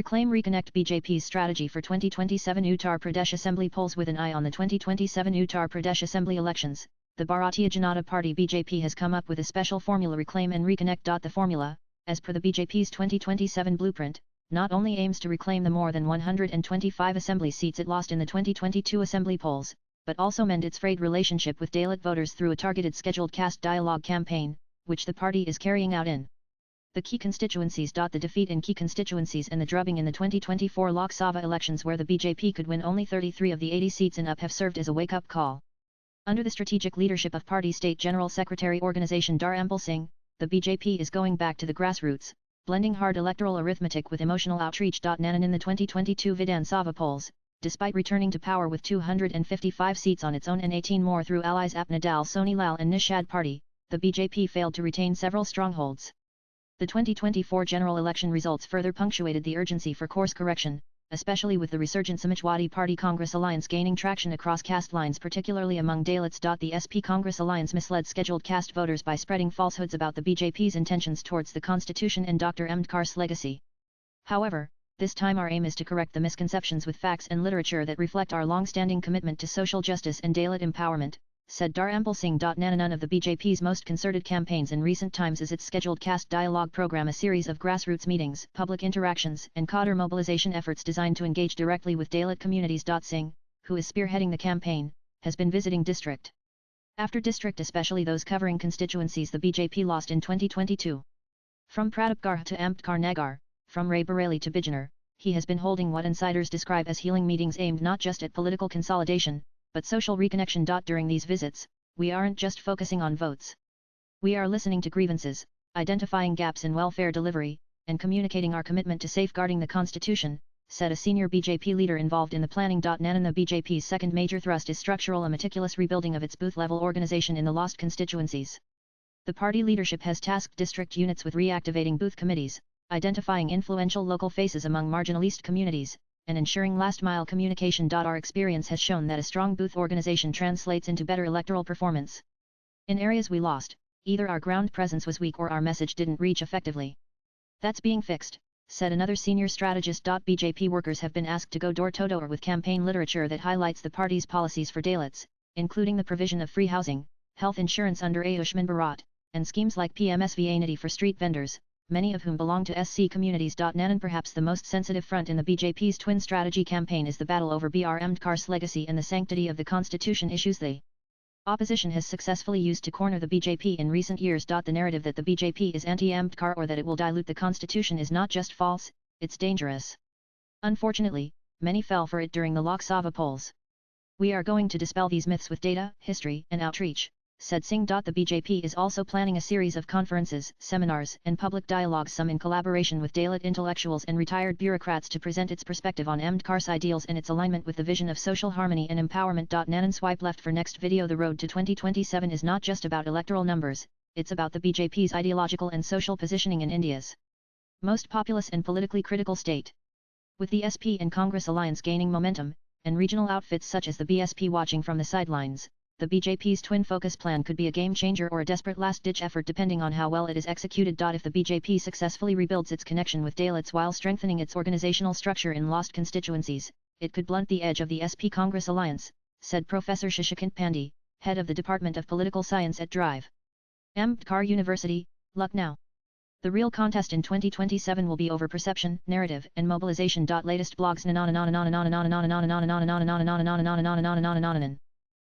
Reconnect BJP's strategy for 2027 Uttar Pradesh Assembly polls. With an eye on the 2027 Uttar Pradesh Assembly elections, the Bharatiya Janata Party BJP has come up with a special formula: Reclaim and Reconnect. The formula, as per the BJP's 2027 blueprint, not only aims to reclaim the more than 125 assembly seats it lost in the 2022 assembly polls, but also mend its frayed relationship with Dalit voters through a targeted scheduled caste dialogue campaign, which the party is carrying out in the key constituencies. The defeat in key constituencies and the drubbing in the 2024 Lok Sabha elections, where the BJP could win only 33 of the 80 seats in UP, have served as a wake-up call. Under the strategic leadership of Party State General Secretary Organization Dar Ampal Singh, the BJP is going back to the grassroots, blending hard electoral arithmetic with emotional outreach. Nanan in the 2022 Vidhan Sabha polls, despite returning to power with 255 seats on its own and 18 more through allies Apna Dal Soni Lal and Nishad Party, the BJP failed to retain several strongholds. The 2024 general election results further punctuated the urgency for course correction, especially with the resurgent Samajwadi Party Congress alliance gaining traction across caste lines, particularly among Dalits. The SP Congress alliance misled scheduled caste voters by spreading falsehoods about the BJP's intentions towards the constitution and Dr. Ambedkar's legacy. However, this time our aim is to correct the misconceptions with facts and literature that reflect our long-standing commitment to social justice and Dalit empowerment, said Dar Ampal Singh. None of the BJP's most concerted campaigns in recent times is its scheduled caste dialogue program, a series of grassroots meetings, public interactions and cadre mobilization efforts designed to engage directly with Dalit communities. Singh, who is spearheading the campaign, has been visiting district after district, especially those covering constituencies the BJP lost in 2022. From Pratapgarh to Ambedkar Nagar, from Ray Bareli to Bijnor, he has been holding what insiders describe as healing meetings aimed not just at political consolidation, but social reconnection. During these visits, we aren't just focusing on votes. We are listening to grievances, identifying gaps in welfare delivery, and communicating our commitment to safeguarding the Constitution, said a senior BJP leader involved in the planning. Nanan the BJP's second major thrust is structural, a meticulous rebuilding of its booth-level organization in the lost constituencies. The party leadership has tasked district units with reactivating booth committees, identifying influential local faces among marginalized communities, and ensuring last-mile communication. Our experience has shown that a strong booth organization translates into better electoral performance. In areas we lost, either our ground presence was weak or our message didn't reach effectively. That's being fixed, said another senior strategist. BJP workers have been asked to go door-to-door with campaign literature that highlights the party's policies for Dalits, including the provision of free housing, health insurance under Ayushman Bharat, and schemes like PMSVA Nidhi for street vendors, many of whom belong to SC communities. Nanan perhaps the most sensitive front in the BJP's twin strategy campaign is the battle over Br Ambedkar's legacy and the sanctity of the constitution issues the opposition has successfully used to corner the BJP in recent years. The narrative that the BJP is anti-Ambedkar or that it will dilute the constitution is not just false, it's dangerous. Unfortunately, many fell for it during the Lok Sabha polls. We are going to dispel these myths with data, history and outreach, said Singh. The BJP is also planning a series of conferences, seminars and public dialogues, some in collaboration with Dalit intellectuals and retired bureaucrats, to present its perspective on Ambedkar's ideals and its alignment with the vision of social harmony and empowerment. Nanan swipe left for next video. The road to 2027 is not just about electoral numbers, it's about the BJP's ideological and social positioning in India's most populous and politically critical state. With the SP and Congress alliance gaining momentum, and regional outfits such as the BSP watching from the sidelines, the BJP's twin focus plan could be a game-changer or a desperate last-ditch effort depending on how well it is executed. If the BJP successfully rebuilds its connection with Dalits while strengthening its organizational structure in lost constituencies, it could blunt the edge of the SP Congress alliance, said Professor Shashikant Pandey, head of the Department of Political Science at Drive Ambedkar University, Lucknow. The real contest in 2027 will be over perception, narrative, and mobilization. Latest blogs.